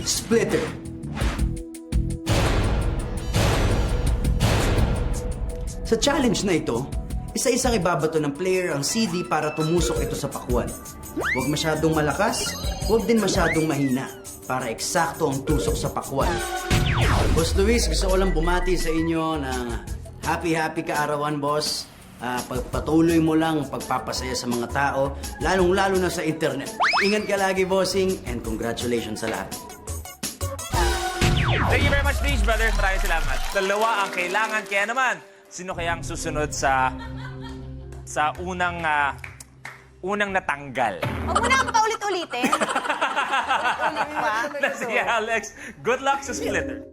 Splitter. Sa challenge na ito, isa-isang ibabato ng player ang CD para tumusok ito sa pakwan. Huwag masyadong malakas, huwag din masyadong mahina para eksakto ang tusok sa pakwan. Boss Luis, gusto ko lang bumati sa inyo na happy kaarawan, boss. Pagpatuloy mo lang pagpapasaya sa mga tao, lalong-lalo na sa internet. Ingat ka lagi, bossing, and congratulations sa lahat. Thank you very much, Please, brother. Maraming salamat. Dalawa ang kailangan. Kaya naman, sino kayang susunod sa unang natanggal? Huwag mo na paulit-ulitin. Ulit pa. Si Alex. Good luck sa Splitter.